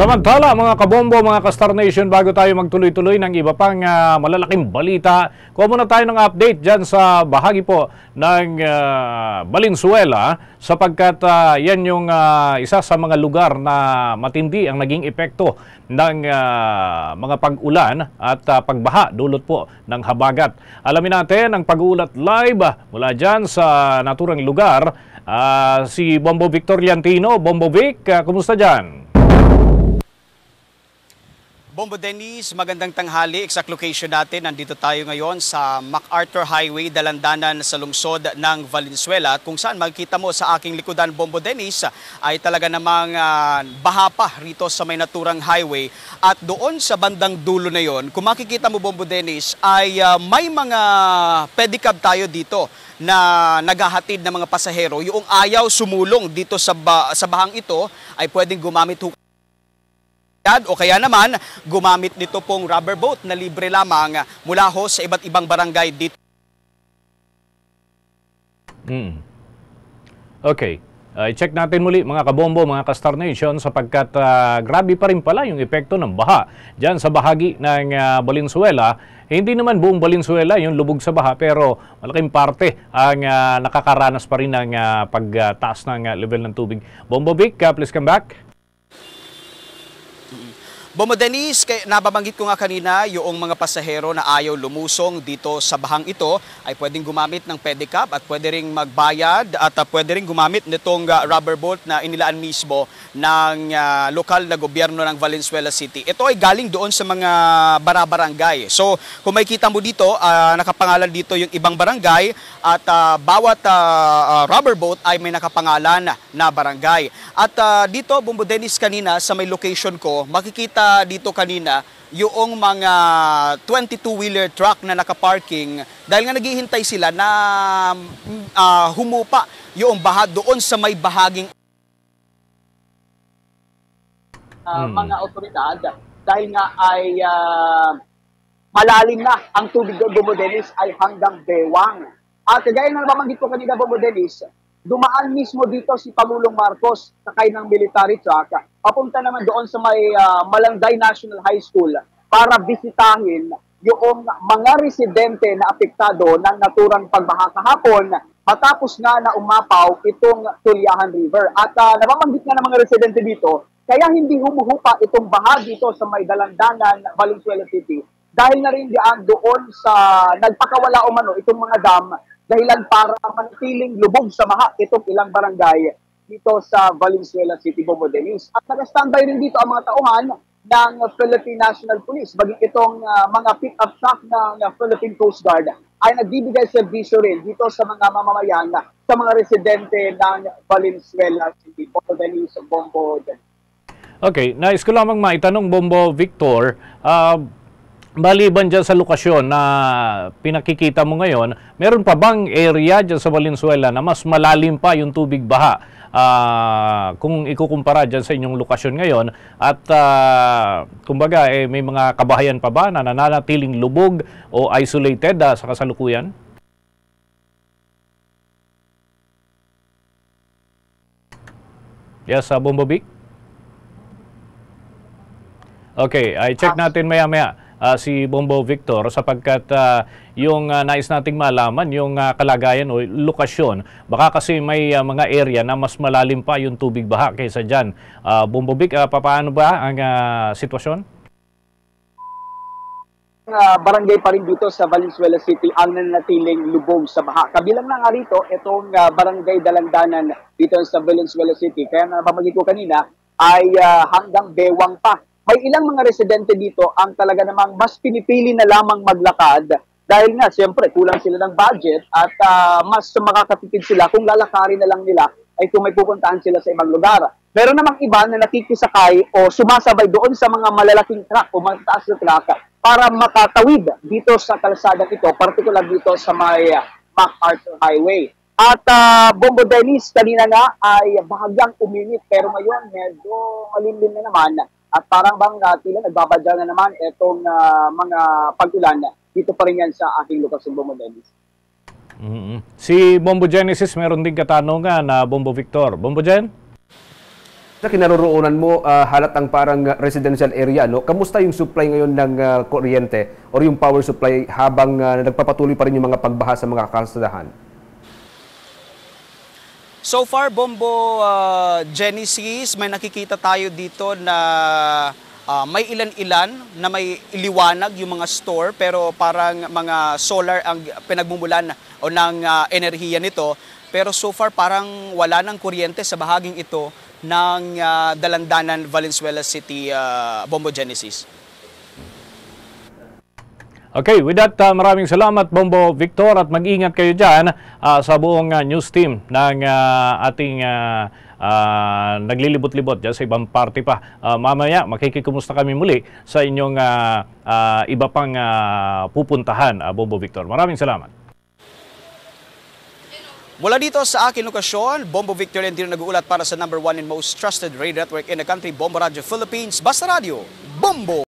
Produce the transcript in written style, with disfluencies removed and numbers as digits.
Samantala mga kabombo, mga ka-Star Nation, bago tayo magtuloy-tuloy ng iba pang malalaking balita, kuha muna tayo ng update dyan sa bahagi po ng Valenzuela sapagkat yan yung isa sa mga lugar na matindi ang naging epekto ng mga pag-ulan at pagbaha dulot po ng habagat. Alamin natin ang pag-uulat live mula dyan sa naturang lugar. Si Bombo Victor Liantino. Bombo Vic, kumusta dyan? Bombo Dennis, magandang tanghali. Exact location natin, nandito tayo ngayon sa MacArthur Highway, dalandanan sa lungsod ng Valenzuela. Kung saan makikita mo sa aking likodan, Bombo Dennis, ay talaga namang baha pa rito sa may naturang highway. At doon sa bandang dulo na yon, kung makikita mo Bombo Dennis, ay may mga pedicab tayo dito na naghahatid ng mga pasahero. Yung ayaw sumulong dito sa bahang ito ay pwedeng gumamit o kaya naman gumamit nito pong rubber boat na libre lamang mula ho sa iba't ibang barangay dito. Okay. I-check natin muli mga kabombo, mga ka-Star Nation sapagkat grabe pa rin pala yung epekto ng baha dyan sa bahagi ng Valenzuela. Hindi naman buong Valenzuela yung lubog sa baha pero malaking parte ang nakakaranas pa rin ng pagtaas ng level ng tubig. Bombo Vic, please come back. Bombo Dennis, nababanggit ko nga kanina, yung mga pasahero na ayaw lumusong dito sa bahang ito ay pwedeng gumamit ng pedicab at pwede ring magbayad at pwede ring gumamit nitong rubber boat na inilaan mismo ng lokal na gobyerno ng Valenzuela City. Ito ay galing doon sa mga barangay. So kung makikita mo dito, nakapangalan dito yung ibang barangay at bawat rubber boat ay may nakapangalan na barangay. At dito, Bombo Dennis, kanina sa may location ko, makikita dito kanina yung mga 22-wheeler truck na nakaparking dahil nga naghihintay sila na humupa yung baha doon sa may bahaging mga otoridad dahil nga ay malalim na ang tubig doon, Bombo Dennis, ay hanggang bewang. At gaya na nababanggit ko kanina, Bombo Dennis, dumaan mismo dito si Pangulong Marcos sakay ng military truck papunta naman doon sa may Malanday National High School para bisitahin yung mga residente na apektado ng naturang pagbaha kahapon matapos nga na umapaw itong Tulyahan River. At nababanggit nga ng mga residente dito, kaya hindi humuhupa itong baha dito sa may dalandanan Valenzuela City dahil na rin diyan doon sa nagpakawala umano itong mga dam dahilan para manatiling lubog sa baha itong ilang barangay dito sa Valenzuela City, Bombo Dennis. At nag-standby rin dito ang mga tauhan ng Philippine National Police. Baging itong mga pick-up truck ng Philippine Coast Guard ay nagbibigay serbisyo rin dito sa mga mamamayan, sa mga residente ng Valenzuela City, Bombo Dennis, Bombo Dennis. Okay, nais ko lamang maitanong, Bombo Victor, maliban dyan sa lokasyon na pinakikita mo ngayon, meron pa bang area dyan sa Valenzuela na mas malalim pa yung tubig baha kung ikukumpara dyan sa inyong lokasyon ngayon? At kumbaga, may mga kabahayan pa ba na nananatiling lubog o isolated sa kasalukuyan? Yes, Bombo Vic? Okay, i-check natin maya-maya si Bombo Victor sapagkat yung nais nating malaman yung kalagayan o lokasyon. Baka kasi may mga area na mas malalim pa yung tubig baha kaysa dyan. Bombo Vic, paano ba ang sitwasyon? Barangay pa rin dito sa Valenzuela City ang nanatiling lubog sa baha. Kabilang na nga rito, itong barangay Dalandanan dito sa Valenzuela City. Kaya nababanggit ko kanina ay hanggang bewang pa. May ilang mga residente dito ang talaga namang mas pinipili na lamang maglakad dahil nga siyempre kulang sila ng budget at mas makakatipid sila kung lalakarin na lang nila ay kung may pupuntahan sila sa ibang lugar. Meron namang iba na nakikisakay o sumasabay doon sa mga malalaking truck o mataas na truck para makatawid dito sa kalsadang ito, partikular dito sa may MacArthur Highway. At Bombo Dennis, kanina nga ay bahagyang uminit pero ngayon medyo malimlim na naman. At parang bang tila nagbabadya na naman itong mga pag-ulan dito pa rin yan sa aking lokasyon, Bombo Dennis. Si Bombo Genesis meron din katanungan na Bombo Victor. Bombo Gen? Sa kinaroroonan mo, halatang parang residential area, no? Kamusta yung supply ngayon ng kuryente or yung power supply habang nagpapatuloy pa rin yung mga pagbaha sa mga kalsadahan? So far, Bombo, Genesis, may nakikita tayo dito na may ilan-ilan na may iliwanag yung mga store pero parang mga solar ang pinagmumulan o ng enerhiya nito. Pero so far parang wala ng kuryente sa bahaging ito ng Dalandanan, Valenzuela City, Bombo, Genesis. Okay, with that, maraming salamat Bombo Victor at mag-ingat kayo dyan sa buong news team ng ating naglilibot-libot dyan sa ibang party pa. Mamaya, makikikumusta kami muli sa inyong iba pang pupuntahan, Bombo Victor. Maraming salamat. Mula dito sa aking lokasyon, Bombo Victor and dito nag-uulat para sa #1 and most trusted radio network in the country, Bombo Radio Philippines. Basta Radio, Bombo!